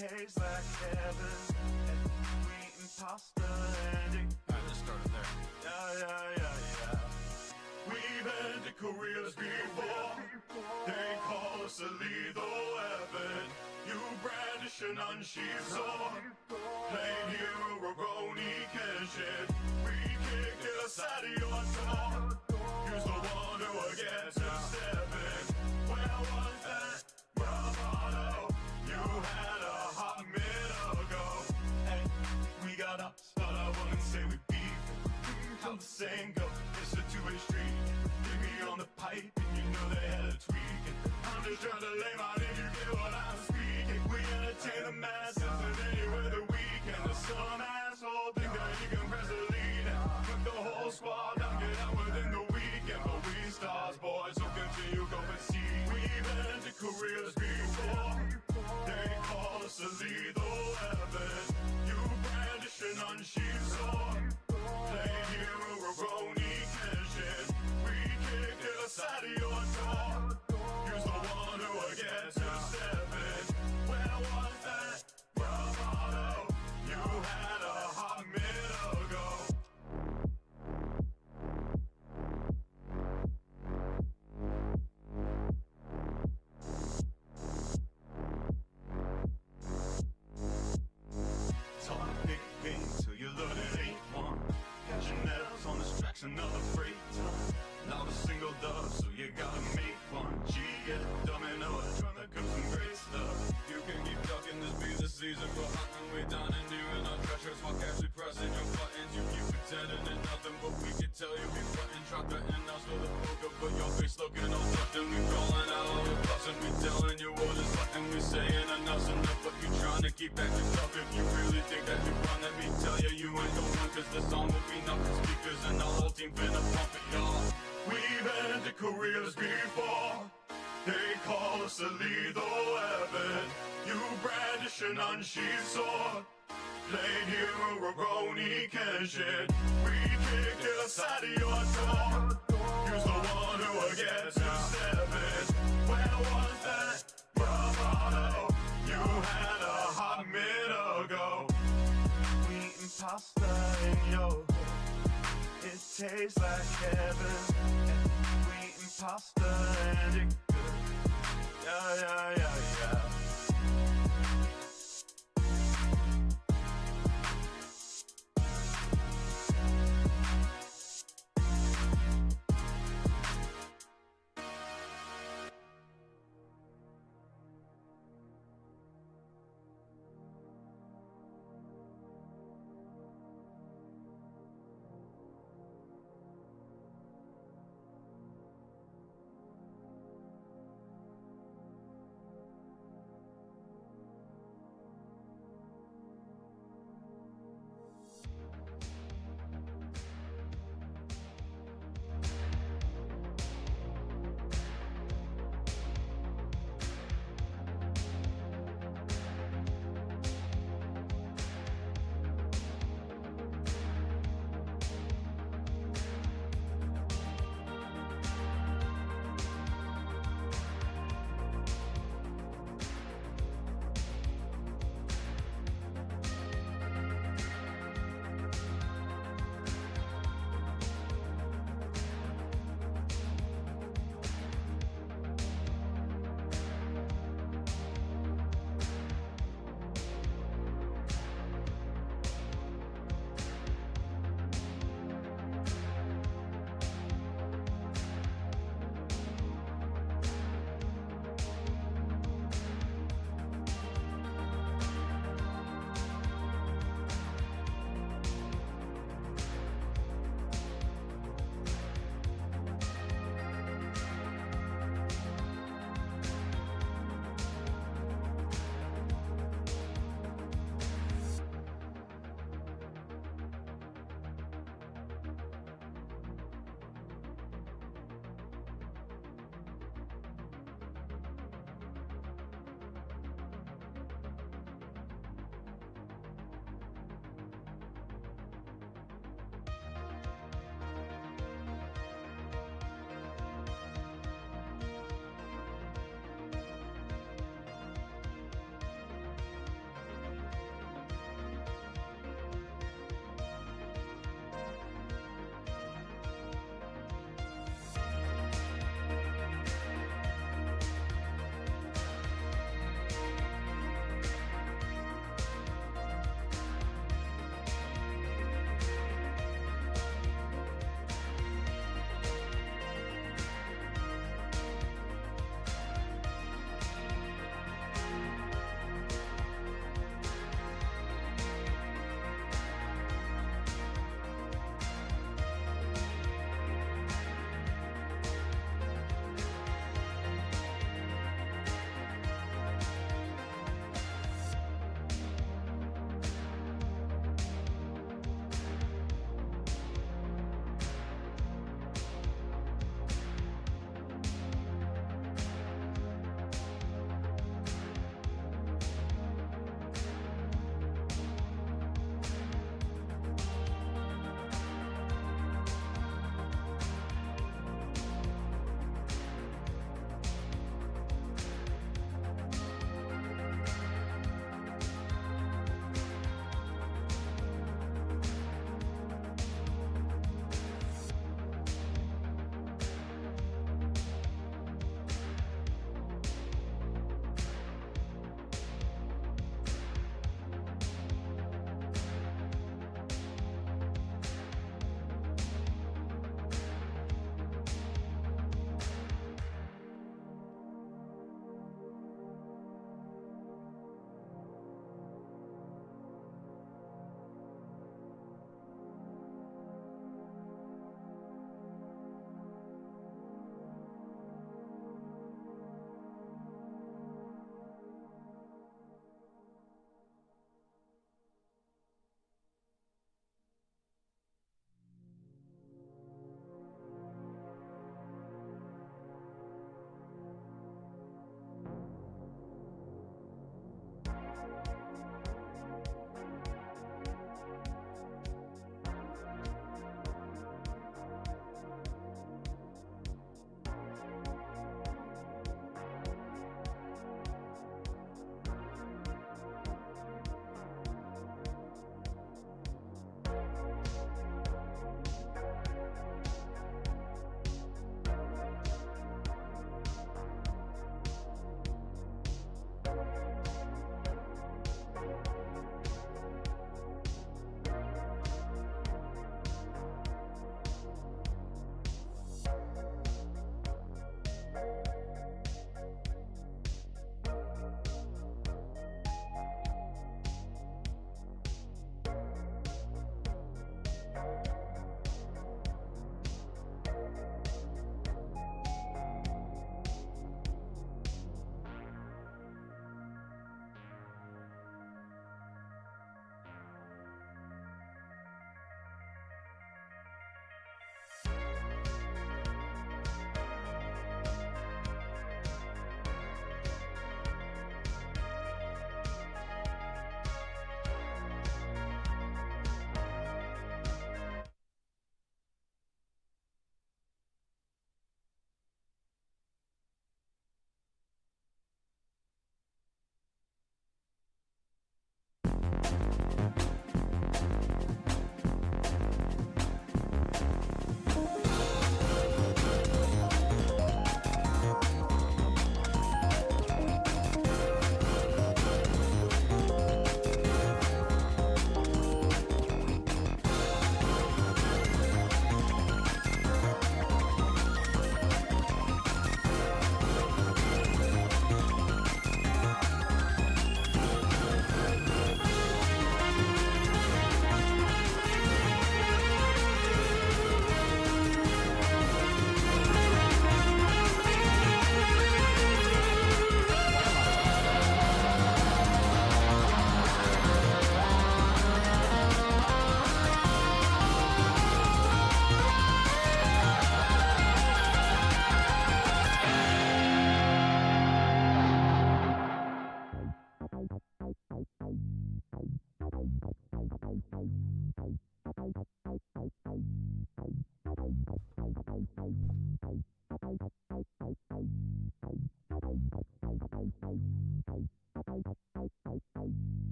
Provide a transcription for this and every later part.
tastes like heaven. We eating pasta and it. Alright, let's start it there. Yeah. We've been to Korea's before. They call us a lethal weapon. You brandish an unsheathed sword. Plain hero, Roroni Kenshin. We kicked it aside of your door. Use the one who will get to stepping. Where was that bravado you had a hot minute ago? Hey, we got ups, but I wouldn't say we beef. How the saying go, it's a two-way street. Get me on the pipe and you know they had a tweak. I'm just trying to lay my name, you get what I'm speaking. We entertain the masses and anywhere the weekend. There's some asshole think that you can press the lead and put the whole squad down, get out within the weekend. But we stars, boys, so continue, go and see. We've been to Korea's before. They call us a lethal weapon. You brandish an unsheathed sword. Play hero, Roroni Kenshin. We kicked it aside of your door. Use the one who will get to stepping. Where was that bravado you had a hot minute ago? Talk big game till you load it ain't one. Catching nails on this track's another freight ton. Not a single dub, so you gotta make one. G, get dumb and know it, trying to cook some great stuff. You can keep talking, this be the season. We're hunting way down and new in our treasures while casually pressing your buttons. You keep pretending it's nothing, but we can tell you be frontin'. Drop the in-house with a poker, but your face looking all something. We calling out all the bluffs and we telling you what is something. We saying enough's enough, but you trying to keep acting tough. If you really think that you run, let me tell you, you ain't the one. Cause the song will be nothing speakers and the whole team finna pump it, y'all. We've been to Korea's before. They call us a lethal weapon. You brandish an unsheathed sword. Played hero, Roroni Kenshin. We kicked it aside of your door. Use the one who will get to stepping. Where was that bravado you had a hot minute ago? We eating pasta and yo, it tastes like heaven. We eating pasta and it good. Yeah.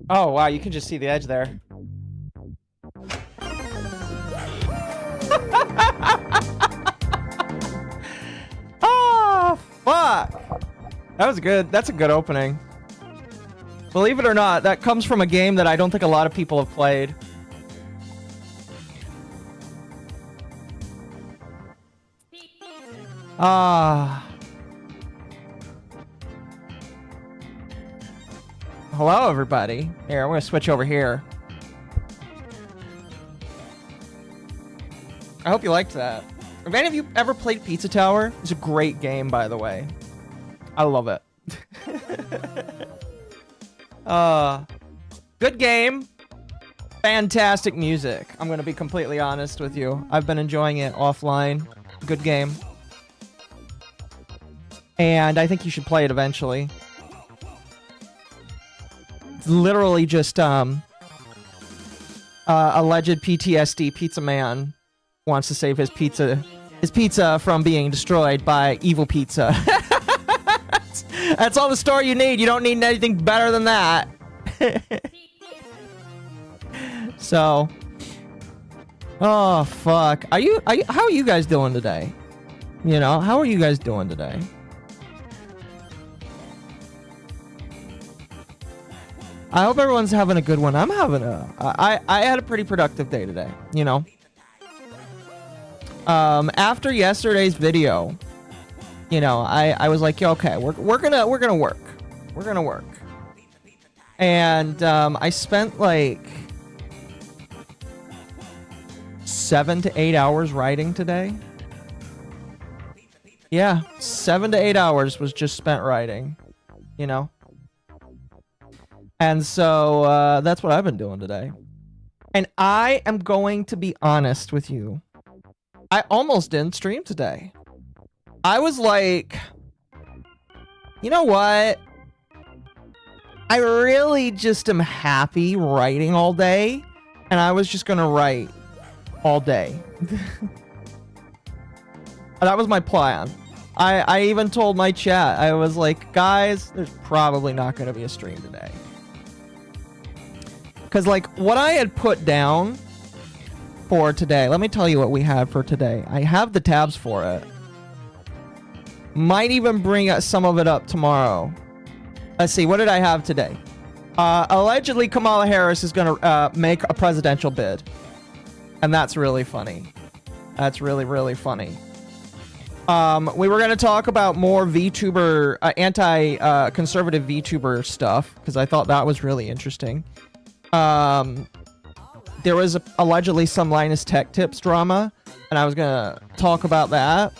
Oh, wow, you can just see the edge there. Oh, fuck. That was good. That's a good opening. Believe it or not, that comes from a game that I don't think a lot of people have played. Hello, everybody. Here, I'm gonna switch over here. I hope you liked that. Have any of you ever played Pizza Tower? It's a great game, by the way. I love it. Good game. Fantastic music. I'm gonna be completely honest with you. I've been enjoying it offline. Good game. And I think you should play it eventually. It's literally just alleged PTSD pizza man wants to save his pizza from being destroyed by evil pizza. That's all the story you need. You don't need anything better than that. So, oh fuck. How are you guys doing today? You know, how are you guys doing today? I hope everyone's having a good one. I'm having I had a pretty productive day today, you know. After yesterday's video, you know, I was like, okay, we're gonna work. We're gonna work. And I spent like 7 to 8 hours writing today. Yeah, 7 to 8 hours was just spent writing, you know. And so that's what I've been doing today. And I am going to be honest with you. I almost didn't stream today. I was like, you know what? I really just am happy writing all day. And I was just going to write all day. That was my plan. I even told my chat, I was like, guys, there's probably not going to be a stream today. Because, like, what I had put down for today, let me tell you what we had for today. I have the tabs for it. Might even bring some of it up tomorrow. Let's see, what did I have today? Allegedly, Kamala Harris is going to make a presidential bid. And that's really funny. That's really, really funny. We were going to talk about more VTuber, anti-conservative VTuber stuff, because I thought that was really interesting. There was allegedly some Linus Tech Tips drama, and I was gonna talk about that.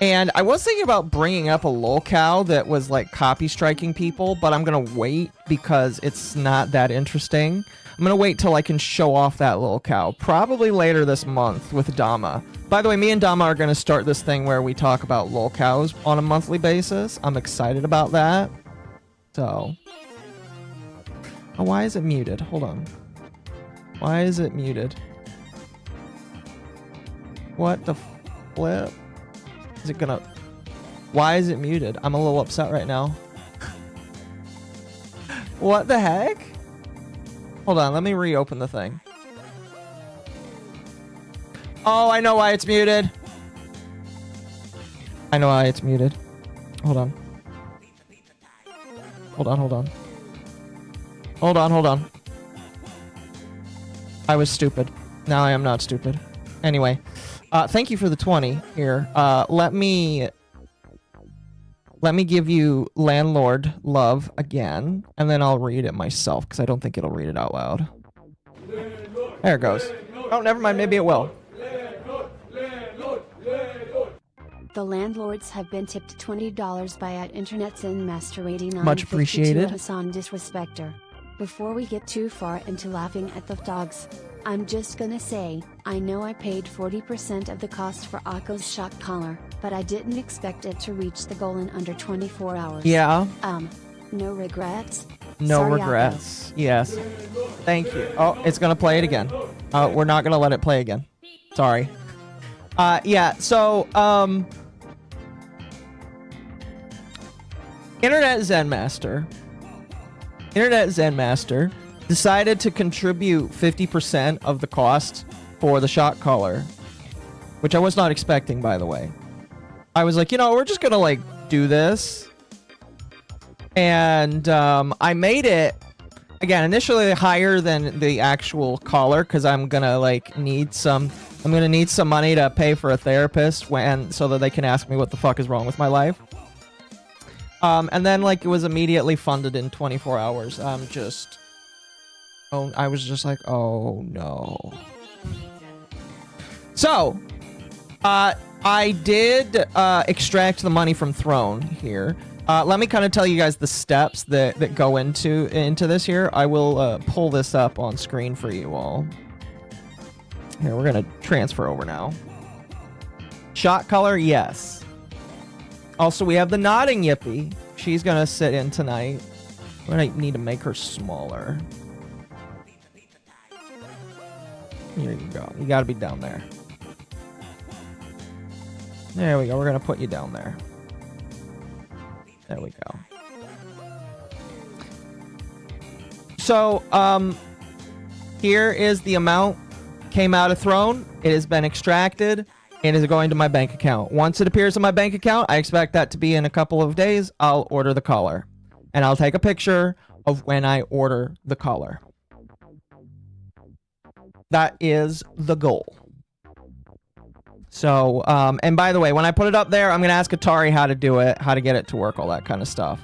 And I was thinking about bringing up a lolcow that was like copy striking people, but I'm gonna wait because it's not that interesting. I'm gonna wait till I can show off that lolcow, probably later this month with Dama. By the way, me and Dama are gonna start this thing where we talk about lolcows on a monthly basis. I'm excited about that. So. Oh, why is it muted? Hold on. Why is it muted? What the flip? Is it gonna... Why is it muted? I'm a little upset right now. What the heck? Hold on, let me reopen the thing. Oh, I know why it's muted. I know why it's muted. Hold on. Hold on, hold on. Hold on, hold on. I was stupid. Now I am not stupid. Anyway, thank you for the 20 here. Let me give you Landlord Love again, and then I'll read it myself, because I don't think it'll read it out loud. There it goes. Oh, never mind. Maybe it will. The landlords have been tipped $20 by @InternetZenMaster89. Much appreciated. Hassan Disrespecter. Before we get too far into laughing at the dogs, I'm just gonna say, I know I paid 40% of the cost for Akko's shock collar, but I didn't expect it to reach the goal in under 24 hours. Yeah. No regrets? No Sorry, regrets. Akko. Yes. Thank you. Oh, it's gonna play it again. We're not gonna let it play again. Sorry. Yeah, so, Internet Zen Master Internet Zen Master, decided to contribute 50% of the cost for the shock collar, which I was not expecting, by the way. I was like, you know, we're just gonna like do this, and I made it again initially higher than the actual collar because I'm gonna like need some money to pay for a therapist so that they can ask me what the fuck is wrong with my life. And then like it was immediately funded in 24 hours. I was just like, oh no. So, I did extract the money from Throne here. Let me kind of tell you guys the steps that go into this here. I will pull this up on screen for you all. Here, we're gonna transfer over now. Shot color, yes. Also, we have the nodding Yippee. She's gonna sit in tonight. We're gonna need to make her smaller. Here you go. You gotta be down there. There we go. We're gonna put you down there. There we go. So, here is the amount came out of Throne. It has been extracted. It is going to my bank account. Once it appears in my bank account, I expect that to be in a couple of days. I'll order the collar, and I'll take a picture of when I order the collar. That is the goal. So, and by the way, when I put it up there, I'm going to ask Atari how to do it, how to get it to work, all that kind of stuff.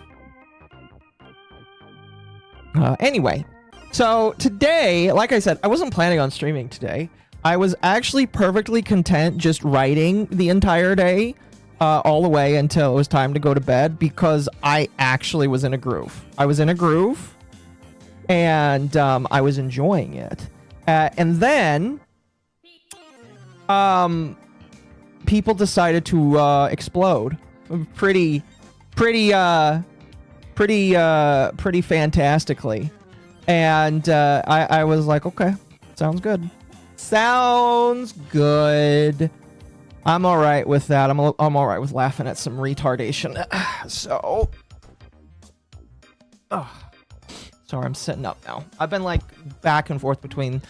Anyway, so today, like I said, I wasn't planning on streaming today. I was actually perfectly content just writing the entire day, all the way until it was time to go to bed, because I actually was in a groove. I was in a groove, and I was enjoying it. And then, people decided to explode pretty fantastically, and I was like, okay, sounds good. Sounds good. I'm all right with that. I'm all right with laughing at some retardation. So, sorry, I'm sitting up now. I've been like back and forth between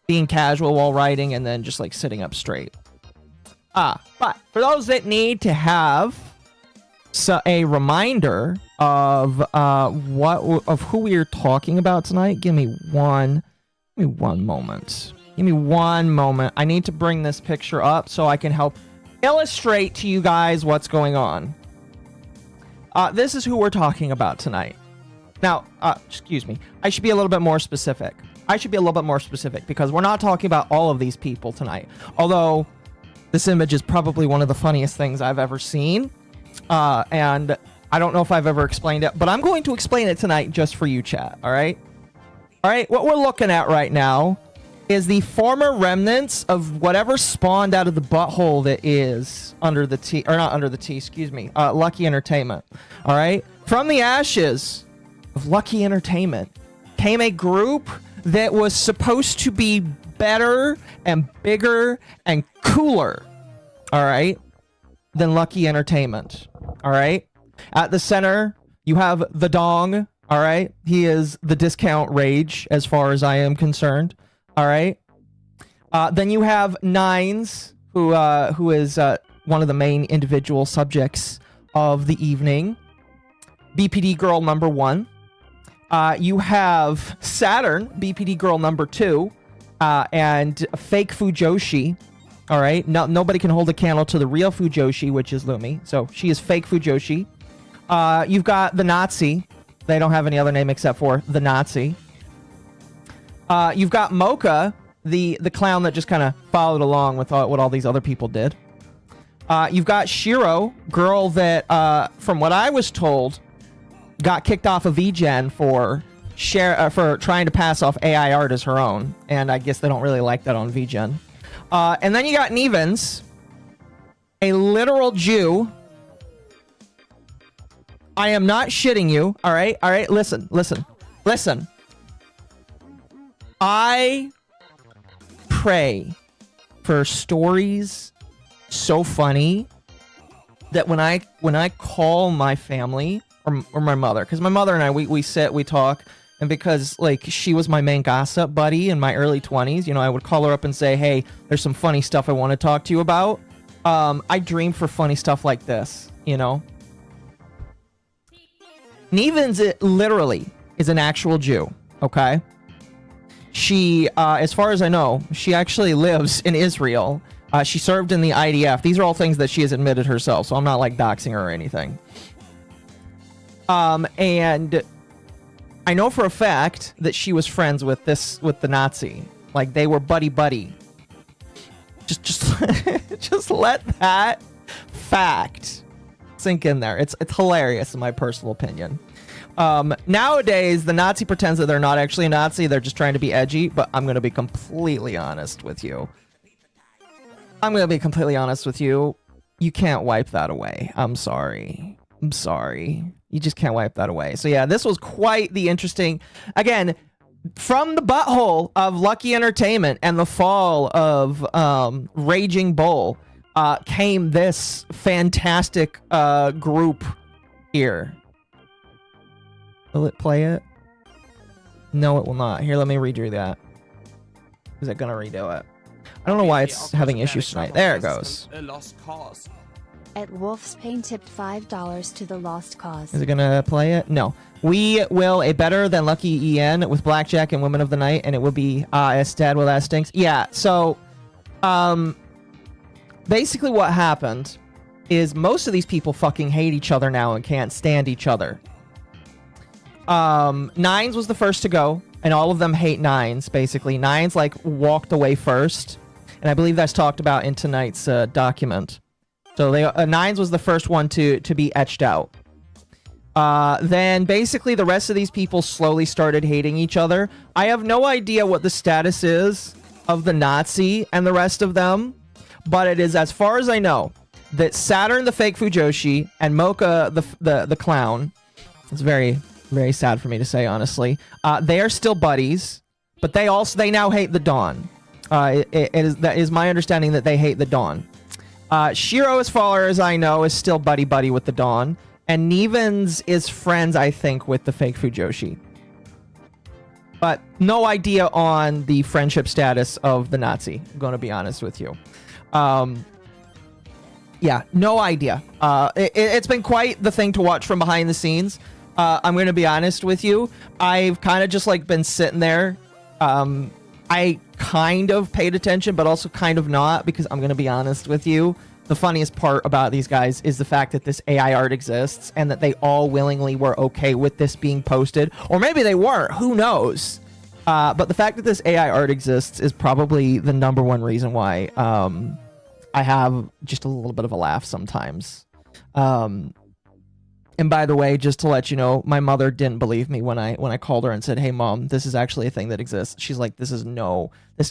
being casual while writing and then just like sitting up straight. But for those that need to have a reminder of who we are talking about tonight, give me one moment. Give me one moment. I need to bring this picture up so I can help illustrate to you guys what's going on. This is who we're talking about tonight. Now, excuse me. I should be a little bit more specific. Because we're not talking about all of these people tonight. Although this image is probably one of the funniest things I've ever seen. And I don't know if I've ever explained it, but I'm going to explain it tonight just for you, chat. All right? All right, what we're looking at right now is the former remnants of whatever spawned out of the butthole that is under the T, or not under the T, excuse me, Lucky Entertainment. All right? From the ashes of Lucky Entertainment came a group that was supposed to be better and bigger and cooler, all right, than Lucky Entertainment. All right? At the center, you have the Dong. All right, he is the discount rage as far as I am concerned. All right, then you have Nines, who is one of the main individual subjects of the evening. BPD girl number 1. You have Saturn, BPD girl number 2, and fake Fujoshi. All right, nobody can hold a candle to the real Fujoshi, which is Lumi. So she is fake Fujoshi. You've got the Nazi. They don't have any other name except for the Nazi. You've got Mocha, the clown that just kind of followed along with what all these other people did. You've got Shiro, girl that, from what I was told, got kicked off of VGen for trying to pass off AI art as her own, and I guess they don't really like that on VGen. And then you got Nevens, a literal Jew. I am not shitting you. All right. Listen. I pray for stories so funny that when I call my family or my mother, because my mother and I, we sit, we talk, and because like she was my main gossip buddy in my early 20s, you know, I would call her up and say, hey, there's some funny stuff I want to talk to you about. I dream for funny stuff like this, you know. Nevens literally is an actual Jew, okay? She, as far as I know, she actually lives in Israel. She served in the IDF. These are all things that she has admitted herself, so I'm not like doxing her or anything. And I know for a fact that she was friends with the Nazi. Like they were buddy. Just let that fact sink in there. It's hilarious in my personal opinion. Nowadays, the Nazi pretends that they're not actually a Nazi. They're just trying to be edgy, but I'm going to be completely honest with you. You can't wipe that away. I'm sorry. You just can't wipe that away. So yeah, this was quite the interesting... Again, from the butthole of Lucky Entertainment and the fall of Raging Bull came this fantastic group here. Will it play it? No, it will not. Here, let me redo that. Is it gonna redo it? I don't know why it's having issues tonight. There it goes. A lost cause. At Wolf's Pain tipped $5 to the lost cause. Is it gonna play it? No. We will a better than Lucky EN with Blackjack and Women of the Night, and it will be Estad. Well, that stinks. Yeah. So, basically, what happened is most of these people fucking hate each other now and can't stand each other. Nines was the first to go, and all of them hate Nines. Basically, Nines like walked away first, and I believe that's talked about in tonight's document. So Nines was the first one to be etched out. Then basically the rest of these people slowly started hating each other. I have no idea what the status is of the Nazi and the rest of them, but it is, as far as I know, that Saturn the fake Fujoshi and Mocha the clown. It's very, very sad for me to say, honestly. They are still buddies, but they now hate the Dawn. That is my understanding that they hate the Dawn. Shiro, as far as I know, is still buddy with the Dawn. And Nevens is friends, I think, with the fake Fujoshi. But no idea on the friendship status of the Nazi. I'm going to be honest with you. Yeah, no idea. It's been quite the thing to watch from behind the scenes. I'm going to be honest with you. I've kind of just like been sitting there. I kind of paid attention, but also kind of not, because I'm going to be honest with you. The funniest part about these guys is the fact that this AI art exists and that they all willingly were okay with this being posted. Or maybe they weren't. Who knows? But the fact that this AI art exists is probably the #1 reason why I have just a little bit of a laugh sometimes. And by the way, just to let you know, my mother didn't believe me when I called her and said, hey, Mom, this is actually a thing that exists. She's like, this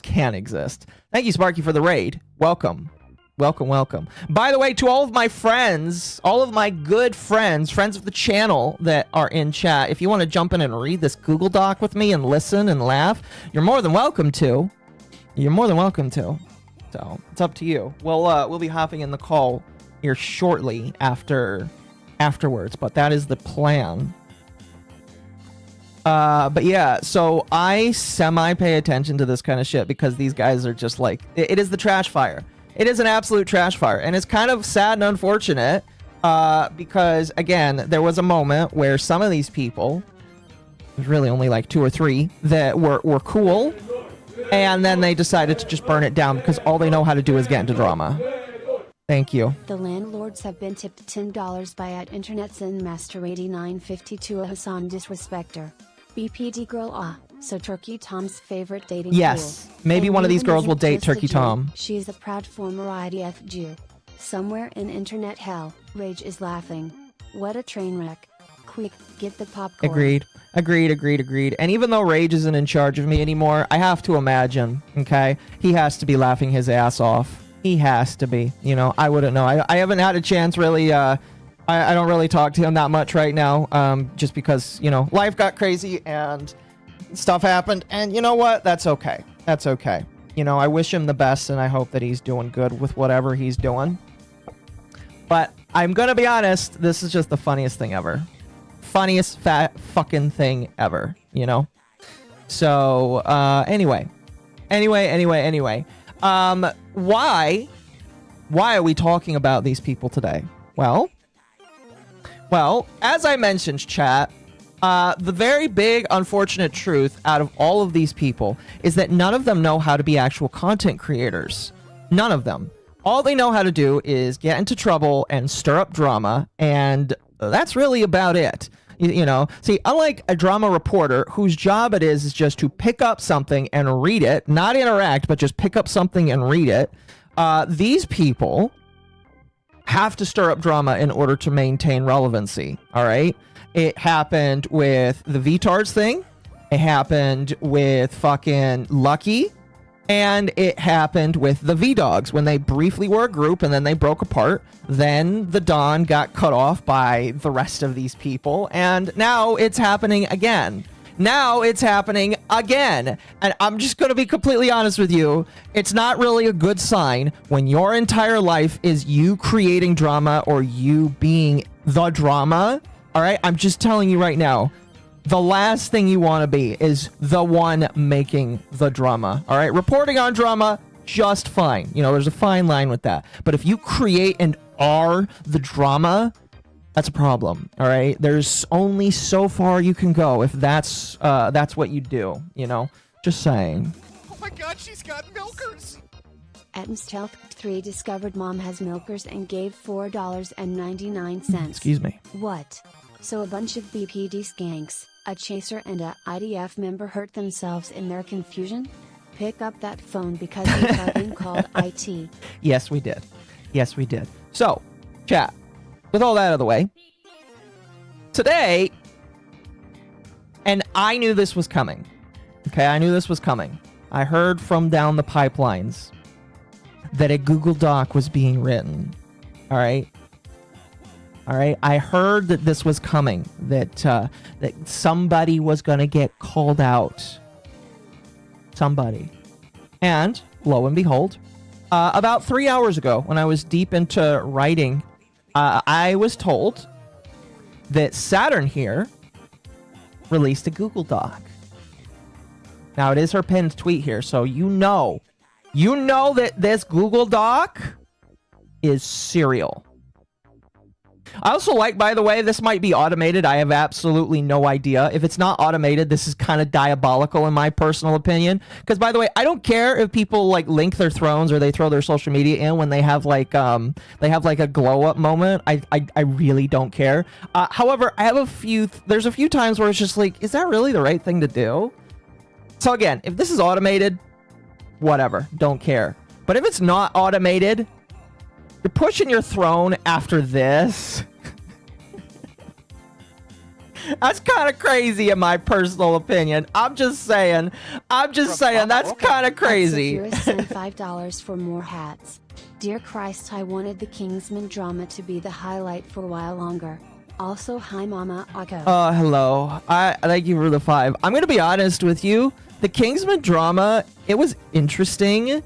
can't exist. Thank you, Sparky, for the raid. Welcome. By the way, to all of my friends, all of my good friends of the channel that are in chat, if you want to jump in and read this Google Doc with me and listen and laugh, you're more than welcome to. So it's up to you. We'll be hopping in the call here shortly afterwards, but that is the plan. But yeah, so I semi pay attention to this kind of shit because these guys are just like, it is the trash fire. It is an absolute trash fire, and it's kind of sad and unfortunate because, again, there was a moment where some of these people, there's really only like 2 or 3 that were cool, and then they decided to just burn it down because all they know how to do is get into drama. Thank you. The landlords have been tipped $10 by @InternetZenMaster8952 a Hassan disrespecter. BPD girl so Turkey Tom's favorite dating Yes, pool. maybe And one of these Newman girls will isn't date just a Turkey Jew, Tom. She is a proud former IDF Jew. Somewhere in internet hell, Rage is laughing. What a train wreck. Quick, get the popcorn. Agreed. And even though Rage isn't in charge of me anymore, I have to imagine, okay, he has to be laughing his ass off. He has to be. You know, I wouldn't know. I haven't had a chance really. I don't really talk to him that much right now, just because, you know, life got crazy and stuff happened. And you know what? That's okay. You know, I wish him the best, and I hope that he's doing good with whatever he's doing. But I'm going to be honest, this is just the funniest thing ever. funniest fat fucking thing ever, you know? So, anyway. Why are we talking about these people today? Well, as I mentioned, chat, the very big unfortunate truth out of all of these people is that none of them know how to be actual content creators. None of them. All they know how to do is get into trouble and stir up drama, and that's really about it. You know, see, unlike a drama reporter whose job it is just to pick up something and read it, not interact, but just pick up something and read it, these people have to stir up drama in order to maintain relevancy, all right? It happened with the VTards thing, it happened with fucking Lucky, and it happened with the V-Dogs when they briefly were a group and then they broke apart. Then the Dawn got cut off by the rest of these people, and now it's happening again. Now it's happening again. And I'm just going to be completely honest with you. It's not really a good sign when your entire life is you creating drama or you being the drama. All right? I'm just telling you right now. The last thing you want to be is the one making the drama. All right? Reporting on drama, just fine. You know, there's a fine line with that. But if you create and are the drama, that's a problem. All right? There's only so far you can go if that's what you do, you know? Just saying. Oh my god, she's got milkers! Atmstealth3 discovered mom has milkers and gave $4.99. Excuse me. What? So a bunch of BPD skanks, a chaser and a IDF member hurt themselves in their confusion? Pick up that phone because we are being called IT. Yes, we did. Yes, we did. So, chat, with all that out of the way, today, and I knew this was coming. Okay, I knew this was coming. I heard from down the pipelines that a Google Doc was being written. All right? All right, I heard that this was coming, that somebody was going to get called out. Somebody. And, lo and behold, about 3 hours ago, when I was deep into writing, I was told that Saturn here released a Google Doc. Now, it is her pinned tweet here, so you know that this Google Doc is serial. I also like, by the way, this might be automated. I have absolutely no idea. If it's not automated, this is kind of diabolical in my personal opinion. Because, by the way, I don't care if people like link their thrones or they throw their social media in when they have like a glow up moment. I really don't care. However, I have there's a few times where it's just like, is that really the right thing to do? So again, if this is automated, whatever, don't care. But if it's not automated, you're pushing your throne after this. That's kind of crazy in my personal opinion. I'm just saying that's kind of crazy. Sent $5 for more hats. Dear Christ, I wanted the Kingsman drama to be the highlight for a while longer. Also, hi MommaOcco. Hello. I thank you for the 5. I'm going to be honest with you. The Kingsman drama, it was interesting.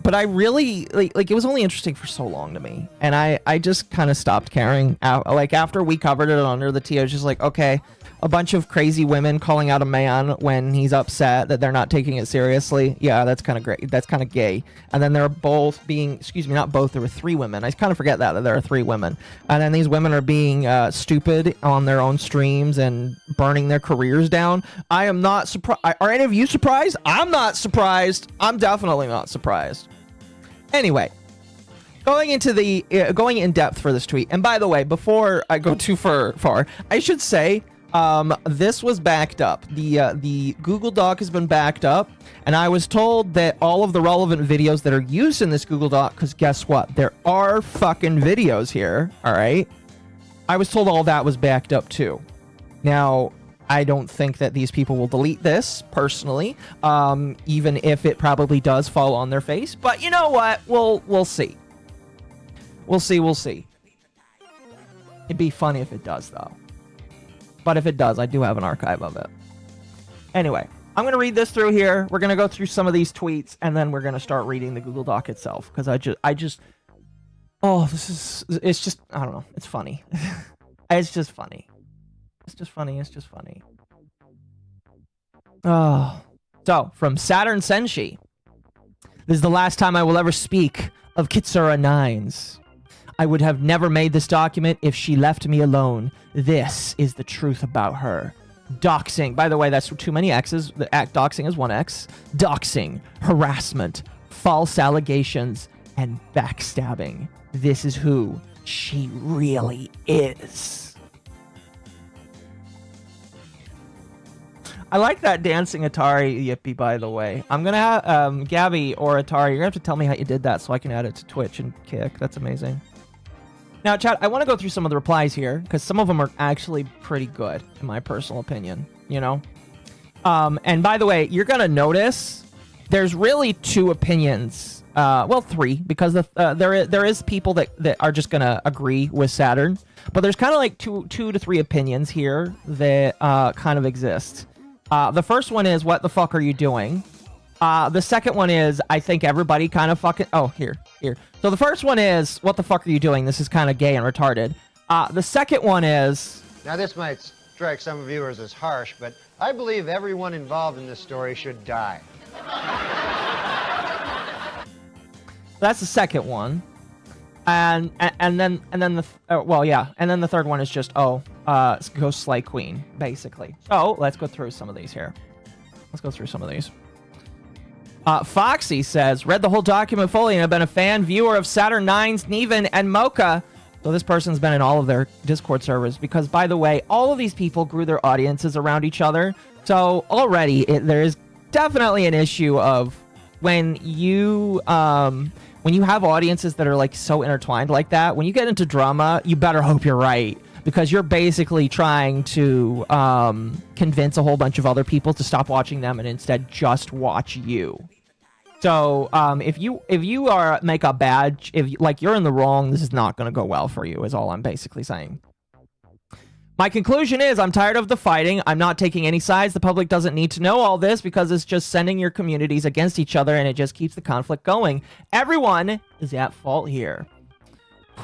But I really, like it was only interesting for so long to me. And I just kind of stopped caring. Like, after we covered it on Under the Tea, I was just like, okay, a bunch of crazy women calling out a man when he's upset that they're not taking it seriously. Yeah, that's kind of great. That's kind of gay. And then they're both being, excuse me, not both, there were 3 women. I kind of forget that there are 3 women. And then these women are being stupid on their own streams and burning their careers down. I am not surprised. Are any of you surprised? I'm not surprised. I'm definitely not surprised. Anyway, going in depth for this tweet, and by the way, before I go too far, I should say this was backed up. The Google Doc has been backed up, and I was told that all of the relevant videos that are used in this Google Doc, because guess what? There are fucking videos here, all right? I was told all that was backed up too. Now, I don't think that these people will delete this, personally, even if it probably does fall on their face. But you know what? We'll see. We'll see. It'd be funny if it does, though. But if it does, I do have an archive of it. Anyway, I'm going to read this through here. We're going to go through some of these tweets, and then we're going to start reading the Google Doc itself. Because oh, it's just, I don't know. It's funny. It's just funny. It's just funny. It's just funny. Oh. So, from Saturn Senshi. This is the last time I will ever speak of Kitsura Nines. I would have never made this document if she left me alone. This is the truth about her. Doxing. By the way, that's too many X's. The doxing is one X. Doxing. Harassment. False allegations. And backstabbing. This is who she really is. I like that dancing Atari yippee, by the way. I'm gonna have, Gabby or Atari, you're gonna have to tell me how you did that so I can add it to Twitch and Kick. That's amazing. Now, chat, I want to go through some of the replies here, because some of them are actually pretty good, in my personal opinion, you know? And by the way, you're gonna notice there's really two opinions. Well, three, because there is people that are just gonna agree with Saturn, but there's kind of like two to three opinions here that kind of exist. The first one is, what the fuck are you doing? The second one is, I think everybody kind of fucking... Oh, here. So the first one is, what the fuck are you doing? This is kind of gay and retarded. The second one is... Now, this might strike some viewers as harsh, but I believe everyone involved in this story should die. That's the second one. And then the third one is just, go slay queen, basically. So let's go through some of these here. Foxy says, read the whole document fully and have been a fan viewer of Saturn 9's Neven and Mocha. So this person's been in all of their Discord servers because, by the way, all of these people grew their audiences around each other. So already there is definitely an issue of when you have audiences that are like so intertwined like that, when you get into drama, you better hope you're right, because you're basically trying to convince a whole bunch of other people to stop watching them and instead just watch you. So if you are make a badge, if like you're in the wrong, this is not going to go well for you, is all I'm basically saying. My conclusion is, I'm tired of the fighting. I'm not taking any sides. The public doesn't need to know all this because it's just sending your communities against each other and it just keeps the conflict going. Everyone is at fault here.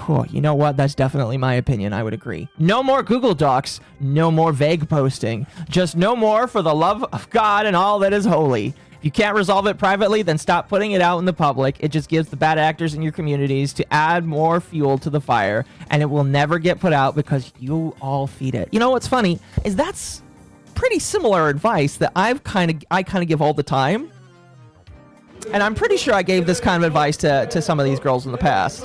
Whew, you know what? That's definitely my opinion. I would agree. No more Google Docs. No more vague posting. Just no more for the love of God and all that is holy. If you can't resolve it privately, then stop putting it out in the public. It just gives the bad actors in your communities to add more fuel to the fire, and it will never get put out because you all feed it. You know what's funny is that's pretty similar advice that I kind of give all the time, and I'm pretty sure I gave this kind of advice to some of these girls in the past,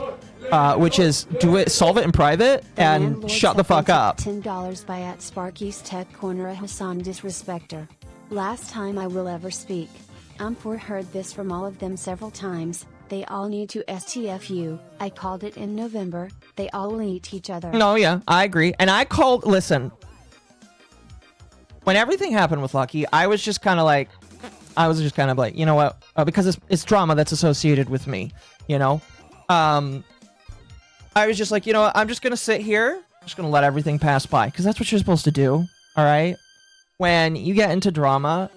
which is solve it in private and shut the fuck up. $10 by at Sparky's Tech Corner, a Hassan disrespecter. Last time I will ever speak. Heard this from all of them several times. They all need to STFU. I called it in November. They all will eat each other. No, yeah, I agree. And I called, listen, when everything happened with Lucky, I was just kind of like, you know what? Because it's drama that's associated with me, you know? I was just like, you know what? I'm just going to sit here. I'm just going to let everything pass by. Because that's what you're supposed to do. All right? When you get into drama,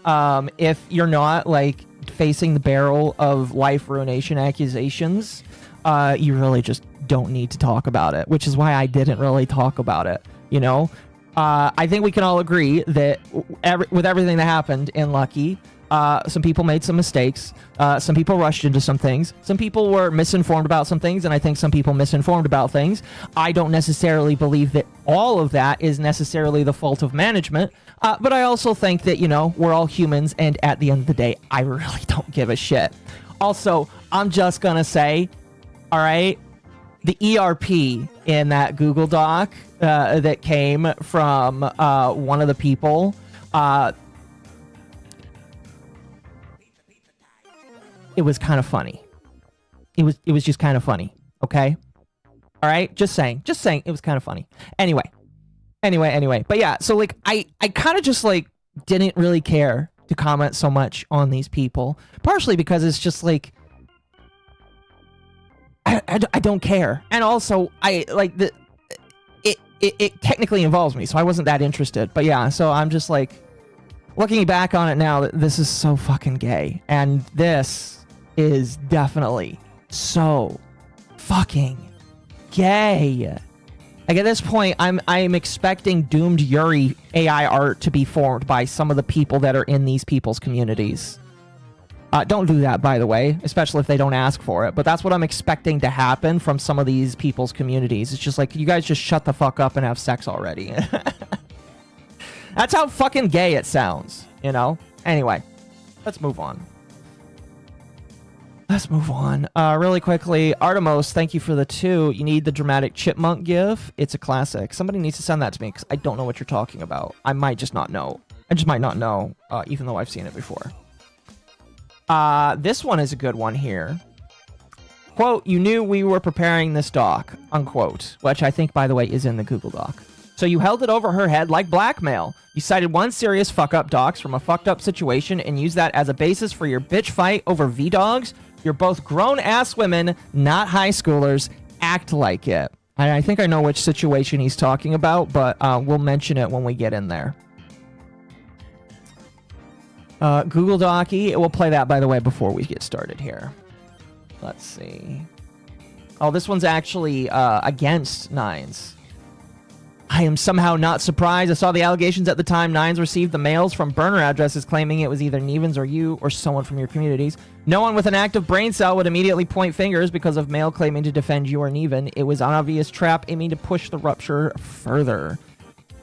if you're not like facing the barrel of life ruination accusations, you really just don't need to talk about it, which is why I didn't really talk about it. You know, I think we can all agree that with everything that happened in Lucky, some people made some mistakes. Some people rushed into some things. Some people were misinformed about some things, and I think some people misinformed about things. I don't necessarily believe that all of that is necessarily the fault of management, but I also think that, you know, we're all humans, and at the end of the day, I really don't give a shit. Also, I'm just gonna say, all right, the ERP in that Google Doc that came from one of the people, it was kind of funny. It was just kind of funny. Okay. All right. Just saying it was kind of funny. Anyway. But yeah, so like, I kind of just like didn't really care to comment so much on these people, partially because it's just like, I don't care. And also I like it technically involves me. So I wasn't that interested, but yeah, so I'm just like looking back on it now, this is so fucking gay. And this is definitely so fucking gay. Like at this point, I'm expecting doomed Yuri AI art to be formed by some of the people that are in these people's communities. Don't do that, by the way, especially if they don't ask for it. But that's what I'm expecting to happen from some of these people's communities. It's just like, you guys just shut the fuck up and have sex already. That's how fucking gay it sounds, you know? Anyway, let's move on. Let's move on. Really quickly, Artemis, thank you for the 2. You need the dramatic chipmunk gif. It's a classic. Somebody needs to send that to me because I don't know what you're talking about. I might just not know. I just might not know, even though I've seen it before. This one is a good one here. Quote, you knew we were preparing this doc, unquote, which I think, by the way, is in the Google Doc. So you held it over her head like blackmail. You cited one serious fuck-up docs from a fucked-up situation and used that as a basis for your bitch fight over V-Dogs. You're both grown-ass women, not high schoolers. Act like it. I think I know which situation he's talking about, but we'll mention it when we get in there. Google Docky. We'll play that, by the way, before we get started here. Let's see. Oh, this one's actually against Nines. I am somehow not surprised. I saw the allegations at the time. Nines received the mails from burner addresses claiming it was either Nevens or you or someone from your communities. No one with an active brain cell would immediately point fingers because of mail claiming to defend you or Neven. It was an obvious trap aiming to push the rupture further.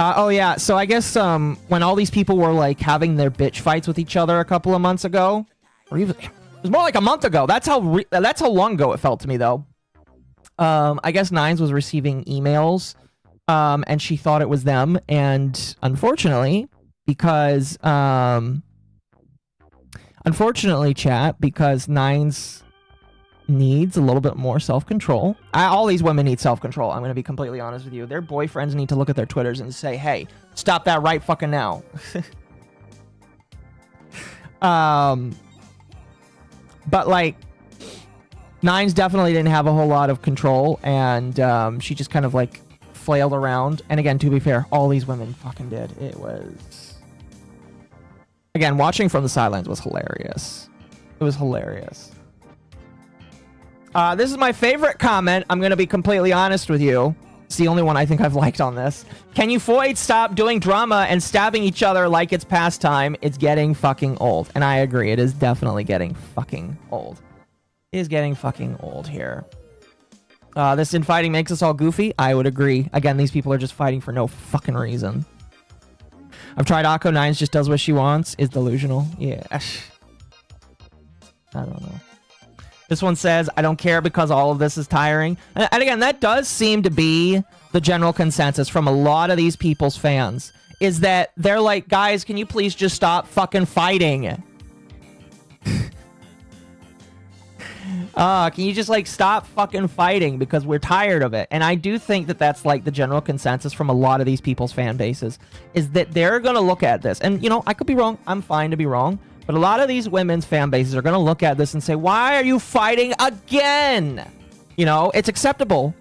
Oh yeah, so I guess when all these people were like having their bitch fights with each other a couple of months ago, or even it was more like a month ago. That's how long ago it felt to me though. I guess Nines was receiving emails, and she thought it was them, and unfortunately, because chat, because Nines needs a little bit more self-control. All these women need self-control. I'm going to be completely honest with you. Their boyfriends need to look at their Twitters and say, hey, stop that right fucking now. But like, Nines definitely didn't have a whole lot of control, and she just kind of like flailed around. And again, to be fair, all these women fucking did. It was, again, watching from the sidelines was hilarious. It was hilarious. This is my favorite comment. I'm going to be completely honest with you. It's the only one I think I've liked on this. Can you Floyd stop doing drama and stabbing each other like it's pastime? It's getting fucking old. And I agree. It is definitely getting fucking old. It is getting fucking old here. This infighting makes us all goofy. I would agree. Again, these people are just fighting for no fucking reason. I've tried Akko. Nines just does what she wants. Is delusional. Yeah. I don't know. This one says, I don't care because all of this is tiring. And again, that does seem to be the general consensus from a lot of these people's fans, is that they're like, guys, can you please just stop fucking fighting? Can you just like stop fucking fighting because we're tired of it? And I do think that that's like the general consensus from a lot of these people's fan bases, is that they're going to look at this. And, you know, I could be wrong. I'm fine to be wrong. But a lot of these women's fan bases are going to look at this and say, why are you fighting again? You know, it's acceptable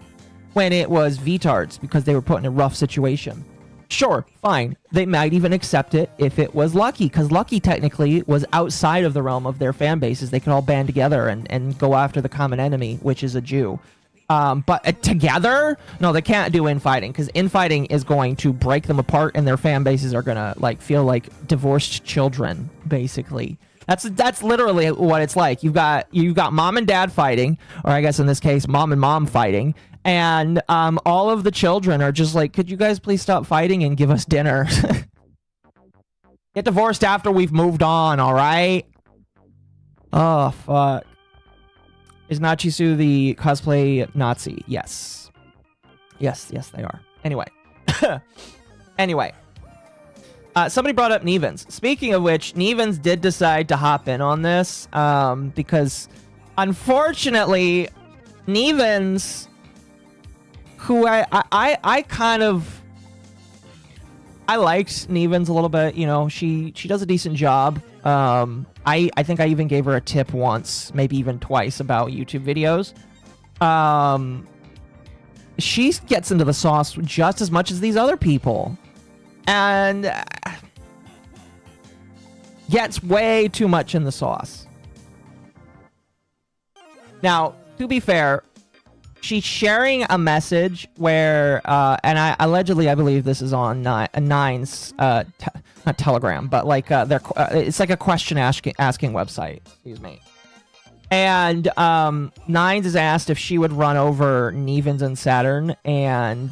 when it was VTards because they were put in a rough situation. Sure, fine. They might even accept it if it was Lucky, because Lucky technically was outside of the realm of their fan bases. They could all band together and go after the common enemy, which is a Jew. But together? No, they can't do infighting, because infighting is going to break them apart, and their fan bases are gonna like feel like divorced children, basically. That's literally what it's like. You've got mom and dad fighting, or I guess in this case, mom and mom fighting, and all of the children are just like, could you guys please stop fighting and give us dinner? Get divorced after we've moved on, all right? Oh, fuck. Is Nachisu the cosplay Nazi? Yes. Yes, they are. Anyway. Anyway. Somebody brought up Nevens. Speaking of which, Nevens did decide to hop in on this because, unfortunately, Nevens, who I kind of... I liked Nevens a little bit. You know, she does a decent job. I think I even gave her a tip once, maybe even twice, about YouTube videos. She gets into the sauce just as much as these other people. And gets way too much in the sauce. Now, to be fair, she's sharing a message where, and I believe this is on Nine's, not Telegram, but like it's like a question asking website. Excuse me. And Nines is asked if she would run over Nevens and Saturn, and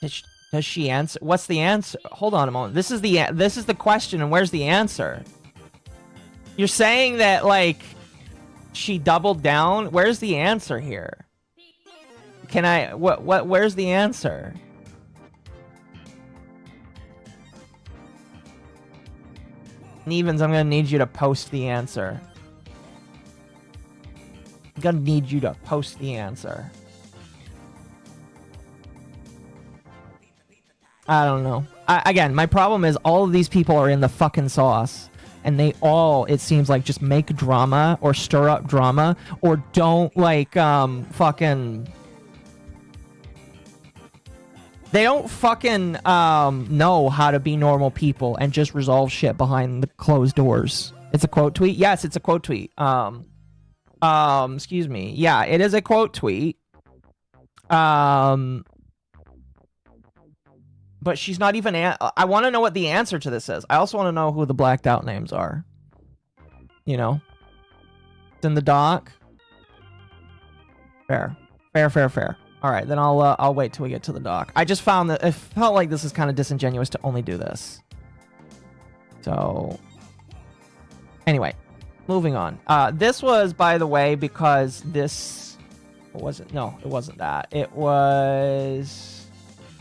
does she answer? What's the answer? Hold on a moment. This is the question, and where's the answer? You're saying that like she doubled down. Where's the answer here? Can I? What? Where's the answer? Nevens, I'm gonna need you to post the answer. I'm gonna need you to post the answer. I don't know. Again, my problem is all of these people are in the fucking sauce. And they all, it seems like, just make drama or stir up drama or don't, like, fucking... They don't fucking know how to be normal people and just resolve shit behind the closed doors. It's a quote tweet? Yes, it's a quote tweet. Excuse me. Yeah, it is a quote tweet. But she's not even... I want to know what the answer to this is. I also want to know who the blacked out names are. You know? It's in the doc. Fair. Fair. Alright, then I'll wait till we get to the doc. I just found that it felt like this is kind of disingenuous to only do this. So... Anyway. Moving on. This was, by the way, because this... What was it? No, it wasn't that. It was...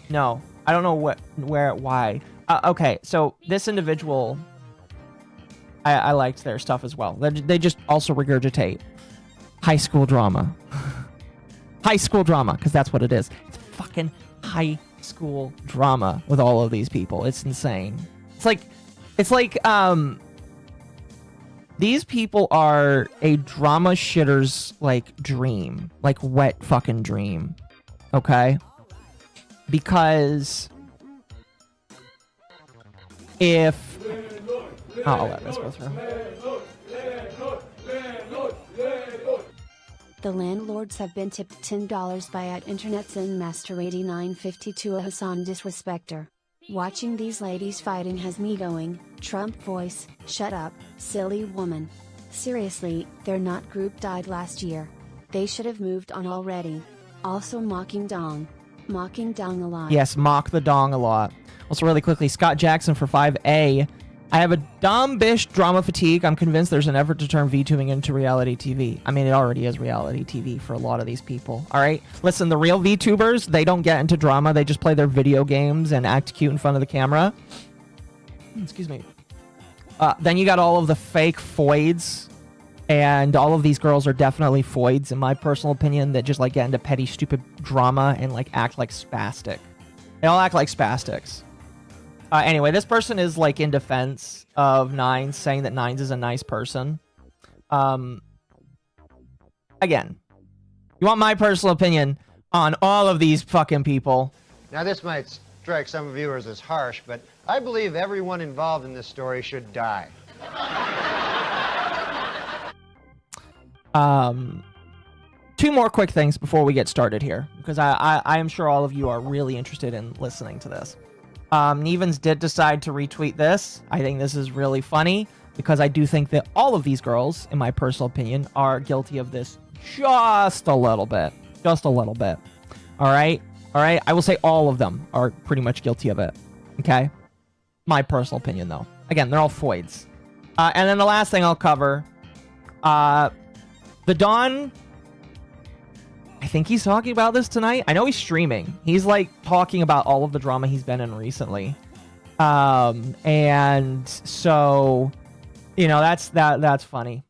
No. I don't know why. Okay, so this individual, I liked their stuff as well. They just also regurgitate high school drama. High school drama, because that's what it is. It's fucking high school drama with all of these people. It's insane. It's like, these people are a drama shitter's, like, dream. Like, wet fucking dream. Okay? Because if... Oh, I'll let this go through. The landlords have been tipped $10 by @Internet Zen Master 8952 a Hassan disrespecter. Watching these ladies fighting has me going, Trump voice, shut up, silly woman. Seriously, their not group died last year. They should have moved on already. Also mocking dong. Mocking dong a lot. Yes, mock the dong a lot. Also, really quickly, Scott Jackson for 5A. I have a dumb-bish drama fatigue. I'm convinced there's an effort to turn VTubing into reality TV. I mean, it already is reality TV for a lot of these people. All right? Listen, the real VTubers, they don't get into drama. They just play their video games and act cute in front of the camera. Excuse me. Then you got all of the fake foids. And all of these girls are definitely foids, in my personal opinion, that just, like, get into petty, stupid drama and, like, act like spastic. They all act like spastics. Anyway, this person is, like, in defense of Nines, saying that Nines is a nice person. Again, you want my personal opinion on all of these fucking people. Now, this might strike some viewers as harsh, but I believe everyone involved in this story should die. Two more quick things before we get started here, because I am sure all of you are really interested in listening to this. Nevens did decide to retweet this. I think this is really funny, because I do think that all of these girls, in my personal opinion, are guilty of this just a little bit. Just a little bit. Alright? Alright? I will say all of them are pretty much guilty of it. Okay? My personal opinion, though. Again, they're all foids. And then the last thing I'll cover... The Don, I think he's talking about this tonight. I know he's streaming. He's, like, talking about all of the drama he's been in recently. And so, you know, that's funny.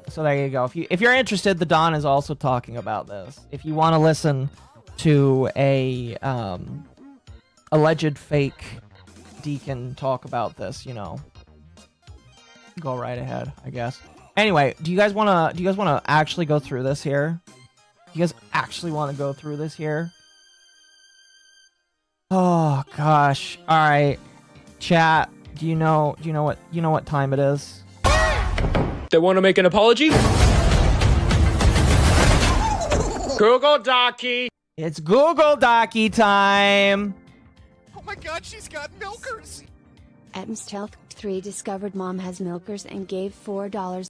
So there you go. If you're interested, the Don is also talking about this. If you want to listen to a alleged fake deacon talk about this, you know, go right ahead, I guess. Anyway, do you guys want to actually go through this here? Do you guys actually want to go through this here? Oh gosh. All right. Chat, do you know what time it is? They want to make an apology? Google Docky. It's Google Docky time. Oh my god, she's got milkers! At Stealth 3 discovered mom has milkers and gave $4